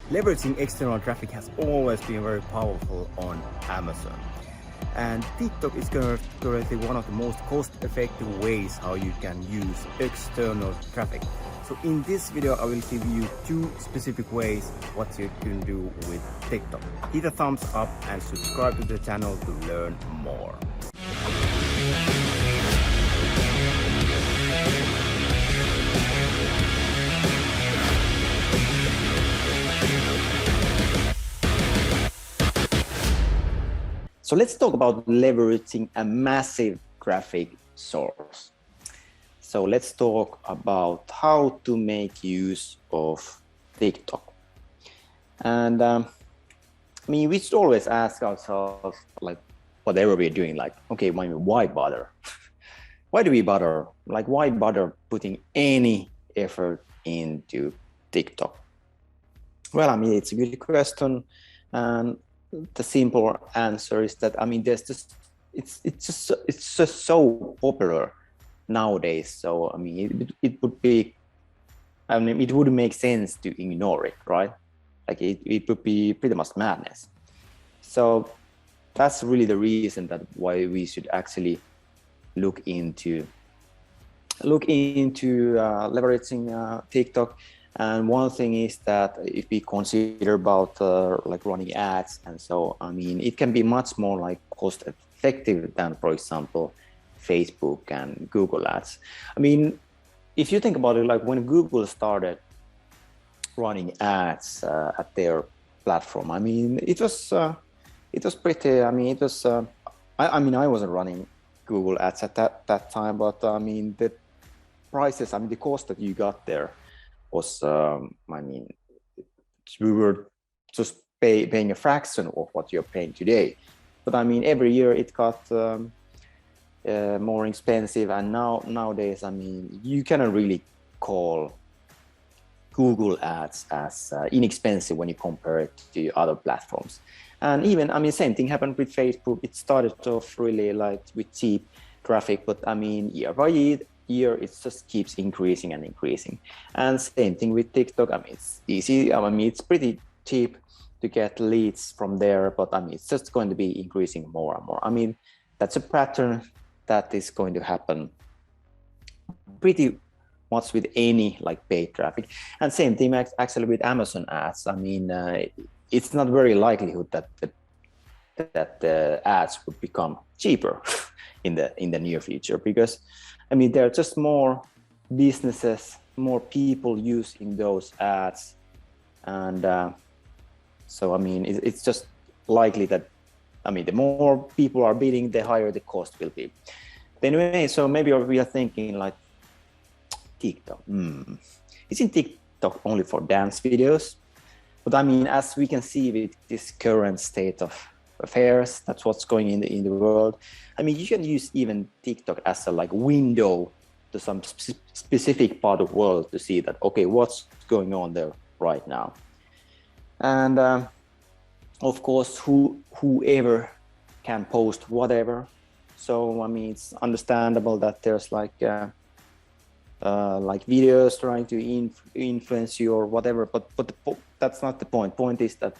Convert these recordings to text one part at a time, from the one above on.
Leveraging external traffic has always been very powerful on Amazon. And TikTok is currently one of the most cost-effective ways how you can use external traffic. So in this video, I will give you 2 specific ways what you can do with TikTok. Hit a thumbs up and subscribe to the channel to learn more. So let's talk about leveraging a massive traffic source. So let's talk about how to make use of TikTok. And I mean, we should always ask ourselves, like, whatever we're doing, like, okay, why bother? Why do we bother? Like, why bother putting any effort into TikTok? Well, I mean, it's a good question. And the simple answer is that, I mean, there's just, it's just so popular nowadays. So, I mean, it would be, I mean, it wouldn't make sense to ignore it, right? Like it would be pretty much madness. So that's really the reason that why we should actually look into leveraging TikTok. And one thing is that if we consider about like running ads, and so, I mean, it can be much more like cost effective than, for example, Facebook and Google ads. I mean, if you think about it, like when Google started running ads at their platform, I mean, it was pretty, I mean, it was, I mean, I wasn't running Google ads at that time, but I mean, the prices, I mean, the cost that you got there was, I mean, we were just paying a fraction of what you're paying today. But I mean, every year it got more expensive, and nowadays, I mean, you cannot really call Google ads as inexpensive when you compare it to other platforms. And even, I mean, same thing happened with Facebook. It started off really like with cheap traffic, but I mean, year by year, it just keeps increasing and increasing. And same thing with TikTok. I mean, it's easy. I mean, it's pretty cheap to get leads from there, but I mean, it's just going to be increasing more and more. I mean, that's a pattern that is going to happen pretty much with any like paid traffic. And same thing actually with Amazon ads. I mean, it's not very likelihood that the ads would become cheaper in the near future, because I mean, there are just more businesses, more people using those ads. And so, I mean, it's just likely that, I mean, the more people are bidding, the higher the cost will be. But anyway, so maybe we are thinking like, TikTok, isn't TikTok only for dance videos? But I mean, as we can see with this current state of affairs, that's what's going in the world. I mean, you can use even TikTok as a like window to some specific part of the world to see that, okay, what's going on there right now. And of course, whoever can post whatever. So I mean, it's understandable that there's like videos trying to influence you or whatever, but that's not the point. Point is that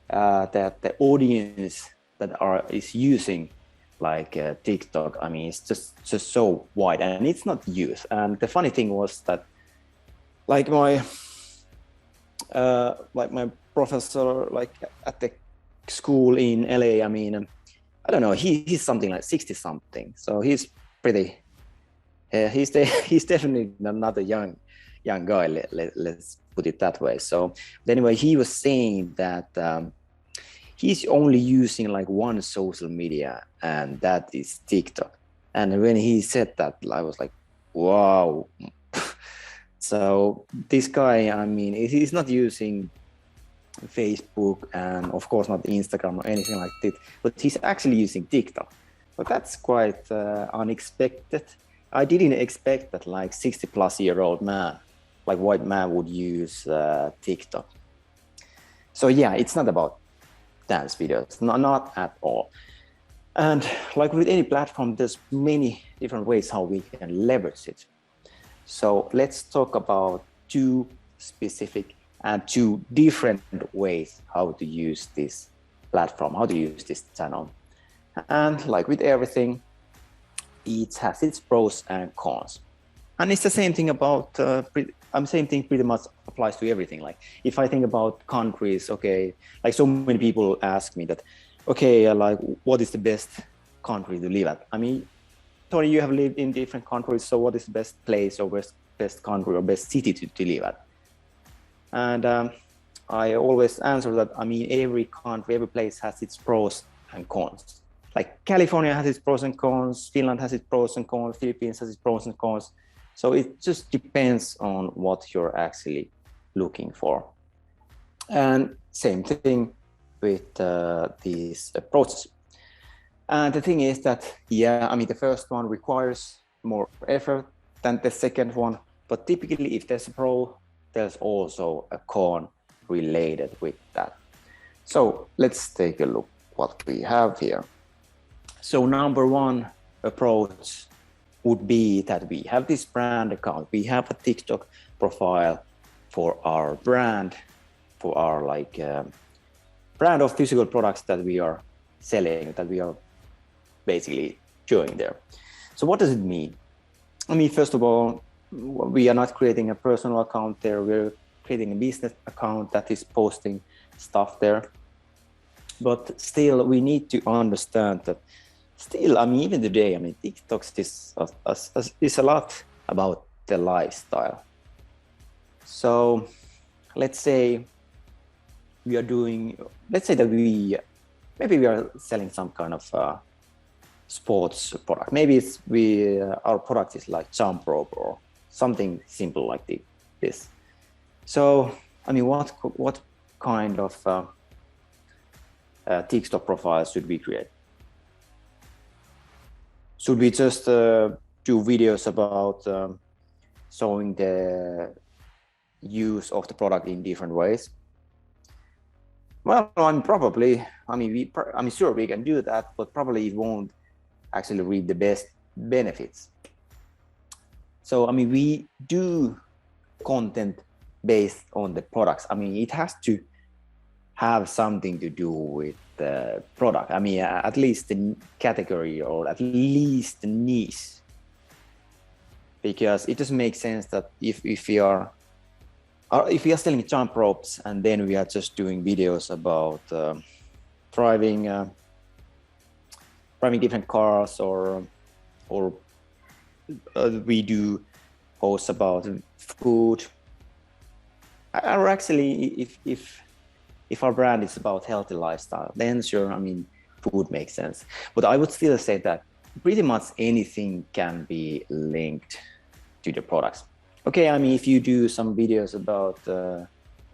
that the audience that is using like TikTok, I mean, it's just so wide, and it's not youth. And the funny thing was that like my professor like at the school in LA, I mean, I don't know, he's something like 60 something, so he's pretty he's definitely not a young guy, let's put it that way. So anyway, he was saying that he's only using like one social media, and that is TikTok. And when he said that, I was like, wow. So this guy, I mean, he's not using Facebook and of course not Instagram or anything like that, but he's actually using TikTok. But that's quite unexpected. I didn't expect that like 60-plus-year-old man, like white man, would use TikTok. So yeah, it's not about dance videos, not at all. And like with any platform, there's many different ways how we can leverage it. So let's talk about 2 specific and 2 different ways how to use this platform, how to use this channel. And like with everything, it has its pros and cons. And it's the same thing about, same thing pretty much applies to everything. Like if I think about countries, okay, like so many people ask me that, okay, like what is the best country to live at? I mean, Tony, you have lived in different countries, so what is the best place or best country or best city to live at? And I always answer that, I mean, every country, every place has its pros and cons. Like California has its pros and cons, Finland has its pros and cons, Philippines has its pros and cons. So it just depends on what you're actually looking for. And same thing with these approaches. And the thing is that, yeah, I mean, the first one requires more effort than the second one, but typically if there's a pro, there's also a con related with that. So let's take a look what we have here. So number one approach would be that we have this brand account. We have a TikTok profile for our brand, for our like brand of physical products that we are selling, that we are basically showing there. So what does it mean? I mean, first of all, we are not creating a personal account there. We're creating a business account that is posting stuff there. But still, we need to understand that still, I mean, even today, I mean, TikTok is a lot about the lifestyle. So let's say we are doing, let's say that maybe we are selling some kind of sports product. Maybe our product is like jump rope or something simple like this. So, I mean, what kind of TikTok profile should we create? Should we just do videos about showing the use of the product in different ways? Well, I'm sure we can do that, but probably it won't actually reap the best benefits. So, I mean, we do content based on the products. I mean, it has to have something to do with the product. I mean, at least the category or at least the niche. Because it doesn't make sense that if we are selling jump ropes and then we are just doing videos about driving different cars or we do posts about food. Or actually, if our brand is about healthy lifestyle, then sure, I mean, food makes sense. But I would still say that pretty much anything can be linked to the products. Okay, I mean, if you do some videos about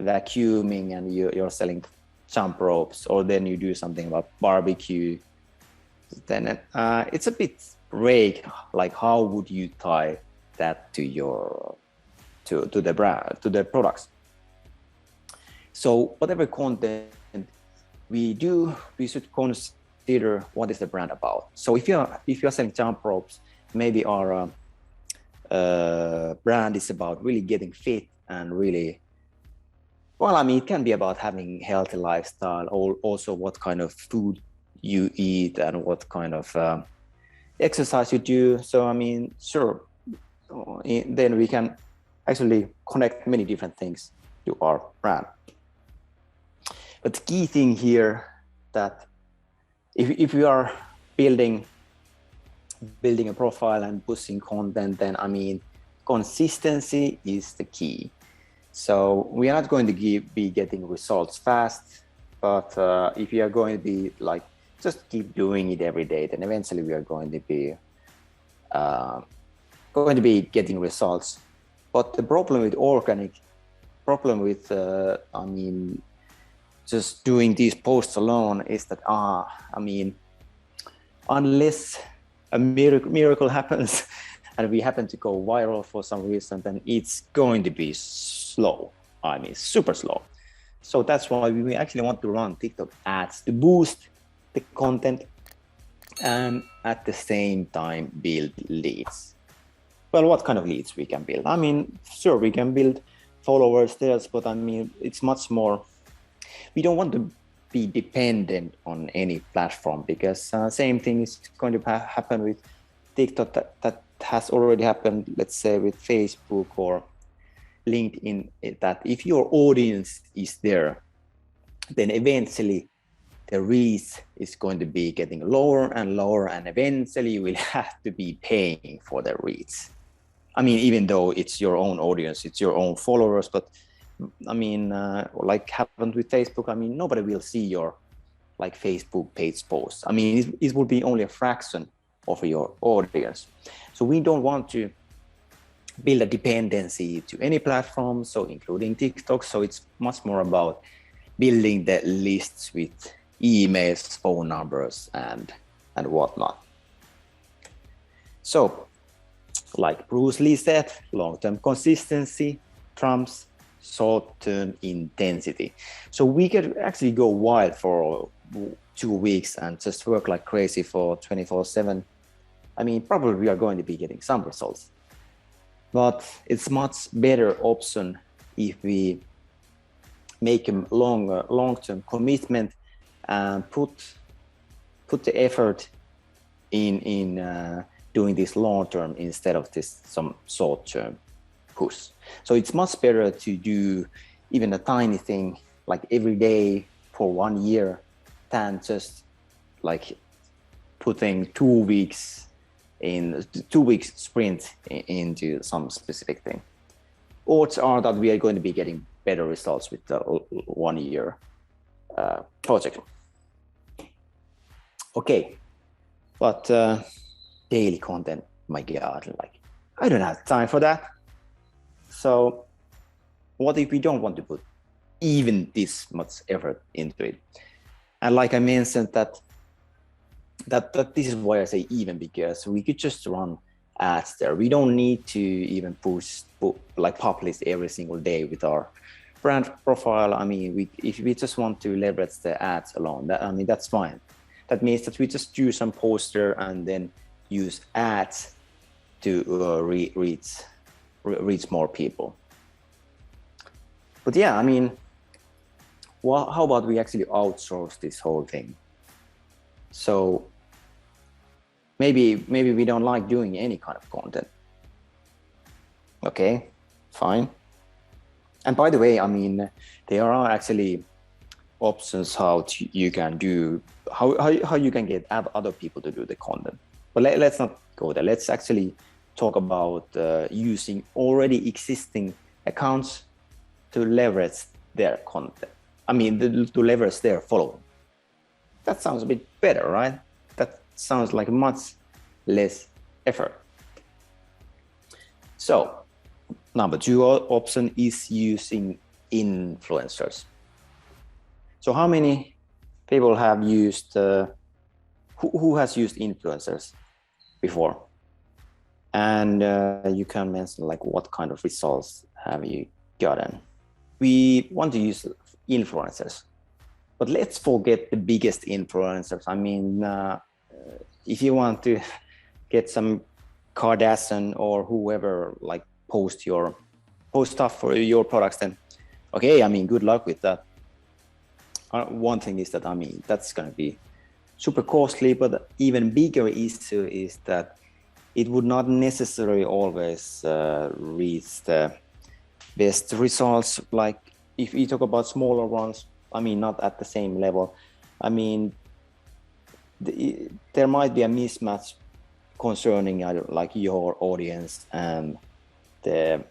vacuuming and you're selling jump ropes, or then you do something about barbecue, then it's a bit vague. Like, how would you tie that to the brand, to the products? So whatever content we do, we should consider what is the brand about. So if you're selling jump ropes, maybe our brand is about really getting fit and really, well, I mean, it can be about having healthy lifestyle, or also what kind of food you eat and what kind of exercise you do. So, I mean, sure, then we can actually connect many different things to our brand. But the key thing here that if we are building a profile and pushing content, then I mean, consistency is the key. So we are not going to be getting results fast, but if you are going to be like, just keep doing it every day, then eventually we are going to be getting results. But the problem with I mean, just doing these posts alone is that, I mean, unless a miracle happens and we happen to go viral for some reason, then it's going to be slow. I mean, super slow. So that's why we actually want to run TikTok ads to boost the content and at the same time build leads. Well, what kind of leads we can build? I mean, sure, we can build followers there, but I mean, it's much more. we don't want to be dependent on any platform, because same thing is going to happen with TikTok that has already happened, let's say with Facebook or LinkedIn, that if your audience is there, then eventually the reach is going to be getting lower and lower, and eventually you will have to be paying for the reach. I mean, even though it's your own audience, it's your own followers, but I mean, like happened with Facebook, I mean, nobody will see your like Facebook page posts. I mean, it will be only a fraction of your audience. So we don't want to build a dependency to any platform, so including TikTok. So it's much more about building the lists with emails, phone numbers, and whatnot. So, like Bruce Lee said, long-term consistency trumps short-term intensity. So we could actually go wild for 2 weeks and just work like crazy for 24/7. I mean, probably we are going to be getting some results, but it's much better option if we make a long-term commitment and put the effort in doing this long-term instead of this some short-term push. So it's much better to do even a tiny thing like every day for 1 year than just like putting 2 weeks in 2 weeks sprint into some specific thing. Odds are that we are going to be getting better results with the 1 year project. Okay, but daily content, my God, like I don't have time for that. So what if we don't want to put even this much effort into it? And like I mentioned, that this is why I say even, because we could just run ads there. We don't need to even publish every single day with our brand profile. I mean, if we just want to leverage the ads alone, that's fine. That means that we just use some poster and then use ads to reach more people. But yeah, I mean, well, how about we actually outsource this whole thing? So maybe we don't like doing any kind of content. Okay, fine. And by the way, I mean, there are actually options how you can do how you can get other people to do the content. But let's not go there. Let's actually talk about using already existing accounts to leverage their content. I mean, to leverage their following. That sounds a bit better, right? That sounds like much less effort. So number 2 option is using influencers. So how many people have used, who has used influencers before? And you can mention like what kind of results have you gotten? We want to use influencers, but let's forget the biggest influencers. I mean, if you want to get some Kardashian or whoever like post stuff for your products, then okay, I mean, good luck with that. One thing is that, I mean, that's going to be super costly, but even bigger issue is that it would not necessarily always reach the best results. Like if you talk about smaller ones, I mean, not at the same level. I mean, there might be a mismatch concerning like your audience and the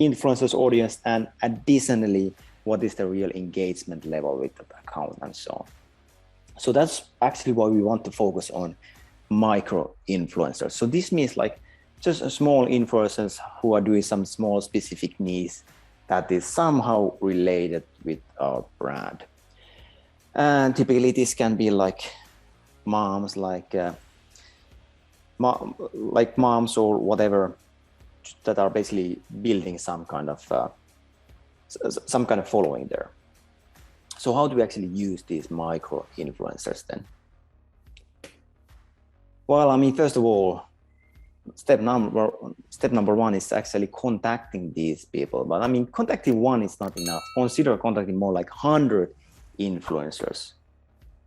influencers audience, and additionally, what is the real engagement level with the account and so on. So that's actually why we want to focus on micro influencers. So this means like just small influencers who are doing some small specific needs that is somehow related with our brand. And typically this can be like moms, like moms or whatever, that are basically building some kind of following there. So how do we actually use these micro influencers then? Well, I mean, first of all, step number 1 is actually contacting these people. But I mean, contacting one is not enough. Consider contacting more like 100 influencers.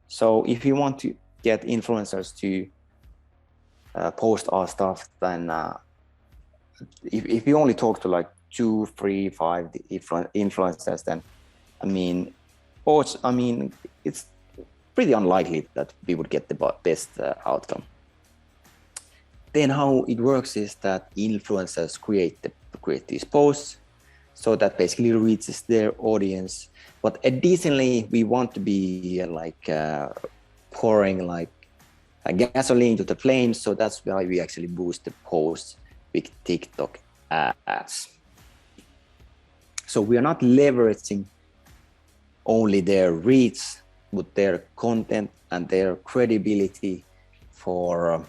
So if you want to get influencers to post our stuff, then if you only talk to like 2, 3, 5 influencers, then it's pretty unlikely that we would get the best outcome. Then how it works is that influencers create these posts, so that basically reaches their audience. But additionally, we want to be pouring like gasoline to the flames. So that's why we actually boost the posts with TikTok ads. So we are not leveraging only their reach, but their content and their credibility for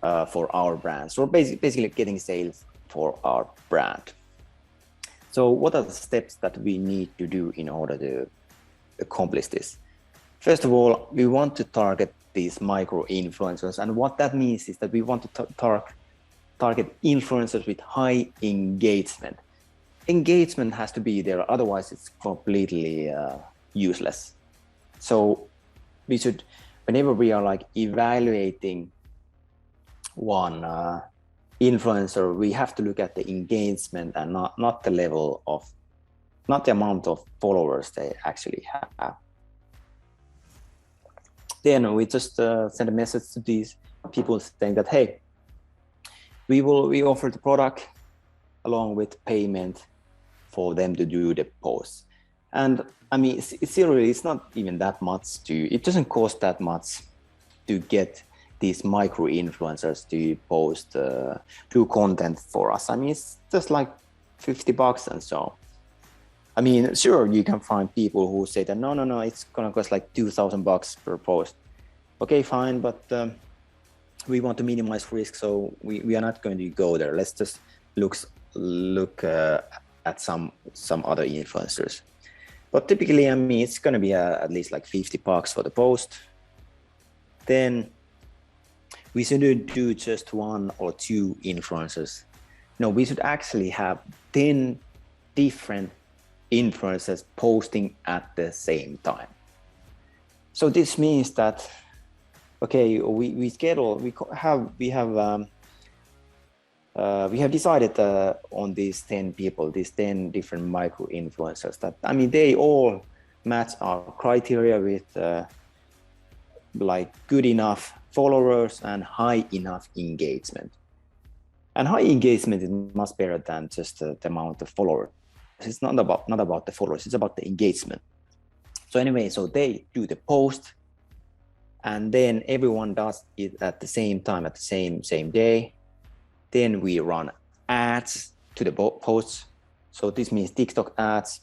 our brand. So basically getting sales for our brand. So what are the steps that we need to do in order to accomplish this? First of all, we want to target these micro influencers. And what that means is that we want to target influencers with high engagement. Engagement has to be there, otherwise it's completely useless. So we should, whenever we are like evaluating one influencer, we have to look at the engagement and not the level of, not the amount of followers they actually have. Then we just send a message to these people saying that, hey, we offer the product along with payment for them to do the posts. And I mean, it's not even that much it doesn't cost that much to get these micro influencers to post, do content for us. I mean, it's just like $50 and so. I mean, sure, you can find people who say that, no, it's gonna cost like $2,000 per post. Okay, fine, but we want to minimize risk, so we are not going to go there. Let's just look at some other influencers. But typically, I mean, it's gonna be at least like $50 for the post. Then we shouldn't do just 1 or 2 influencers. No, we should actually have 10 different influencers posting at the same time. So this means that, okay, we have decided on these 10 people, these 10 different micro influencers, that I mean, they all match our criteria with like good enough followers and high enough engagement. And high engagement is much better than just the amount of followers. It's not about the followers, it's about the engagement. So anyway, so they do the post, and then everyone does it at the same time, at the same day. Then we run ads to the posts. So this means TikTok ads.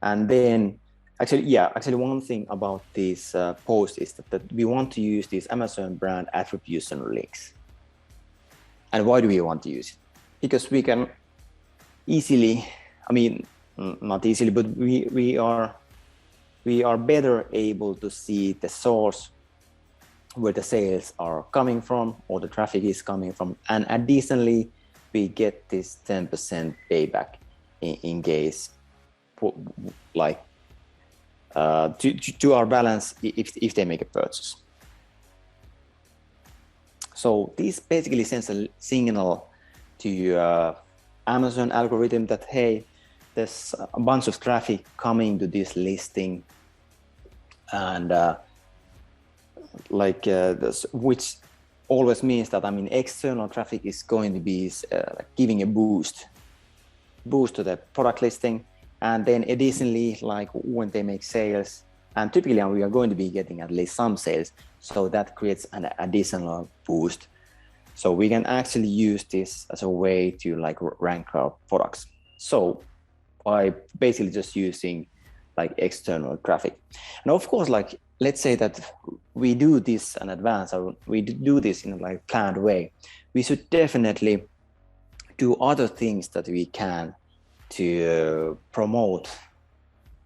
And then actually one thing about this post is that we want to use these Amazon brand attribution links. And why do we want to use it? Because we can easily, I mean, not easily, but we are better able to see the source where the sales are coming from or the traffic is coming from. And additionally, we get this 10% payback in case, like, to our balance if they make a purchase. So this basically sends a signal to Amazon algorithm that, hey, there's a bunch of traffic coming to this listing, and which always means that, I mean, external traffic is going to be giving a boost to the product listing. And then additionally, like when they make sales, and typically we are going to be getting at least some sales, so that creates an additional boost. So we can actually use this as a way to like rank our products. So by basically just using like external traffic. Now, of course, like let's say that we do this in advance, or we do this in a like planned way. We should definitely do other things that we can to promote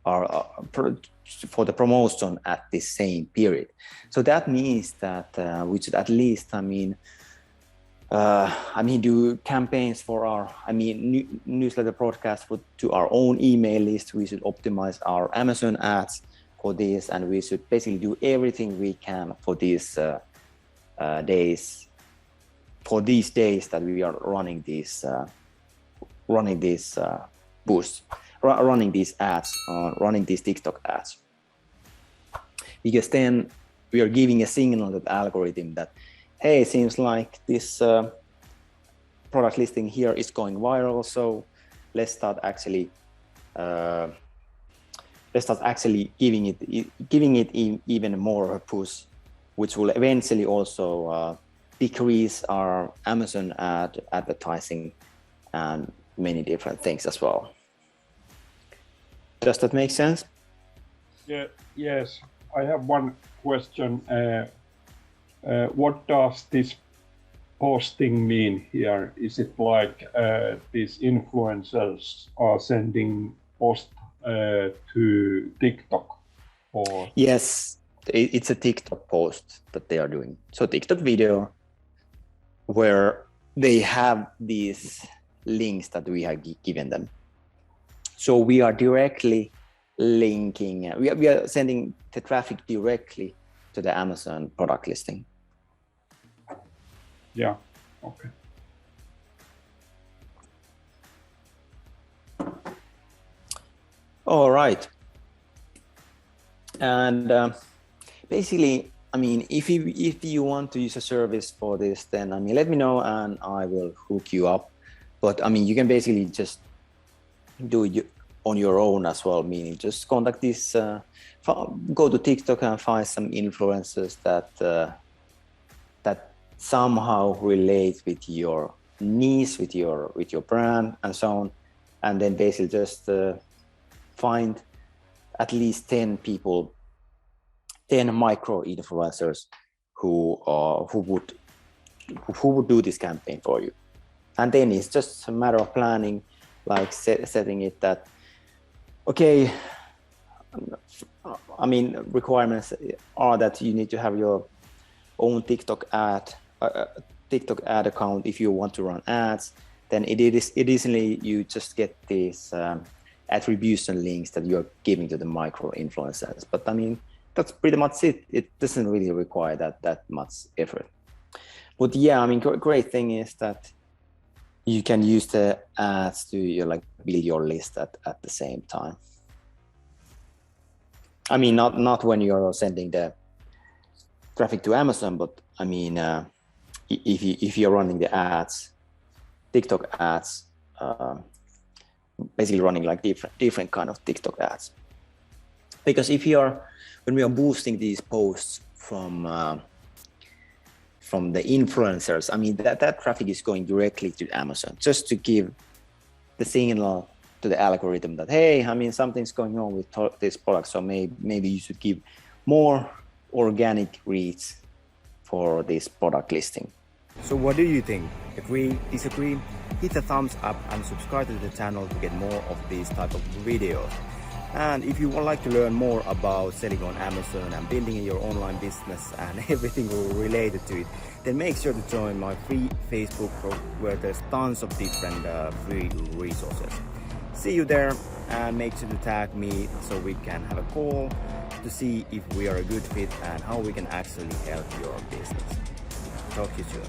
for the promotion at the same period. So that means that we should at least, I mean, do campaigns for our, newsletter broadcast to our own email list. We should optimize our Amazon ads for this, and we should basically do everything we can for these days, that we are running these boosts, running these ads, running these TikTok ads, because then we are giving a signal to the algorithm that, hey, it seems like this product listing here is going viral, so let's start actually giving it even more of a push, which will eventually also decrease our Amazon advertising and many different things as well. Does that make sense? Yeah. Yes. I have one question. What does this posting mean here? Is it like these influencers are sending post to TikTok? Or Yes, it's a TikTok post that they are doing. So TikTok video where they have these links that we have given them. So we are directly linking, we are sending the traffic directly to the Amazon product listing. Yeah, okay. All right. And basically, if you want to use a service for this, then let me know and I will hook you up. But you can basically just do it on your own as well, meaning just contact this, go to TikTok and find some influencers that somehow relate with your niche, with your brand and so on, and then basically just find at least 10 people, 10 micro influencers who would do this campaign for you. And then it's just a matter of planning, like setting it that, okay, requirements are that you need to have your own TikTok ad account if you want to run ads. Then additionally, you just get these attribution links that you're giving to the micro influencers. But that's pretty much it. It doesn't really require that much effort. But yeah, great thing is that you can use the ads to build your list at the same time. Not when you're sending the traffic to Amazon, but if you're running the ads, TikTok ads, basically running like different kind of TikTok ads. Because when we are boosting these posts from the influencers, that traffic is going directly to Amazon, just to give the signal to the algorithm that, hey, something's going on with this product, so maybe you should give more organic reach for this product listing. So what do you think? Agree, disagree? Hit the thumbs up and subscribe to the channel to get more of these type of videos. And if you would like to learn more about selling on Amazon and building your online business and everything related to it, then make sure to join my free Facebook group where there's tons of different free resources. See you there, and make sure to tag me so we can have a call to see if we are a good fit and how we can actually help your business. Talk to you soon.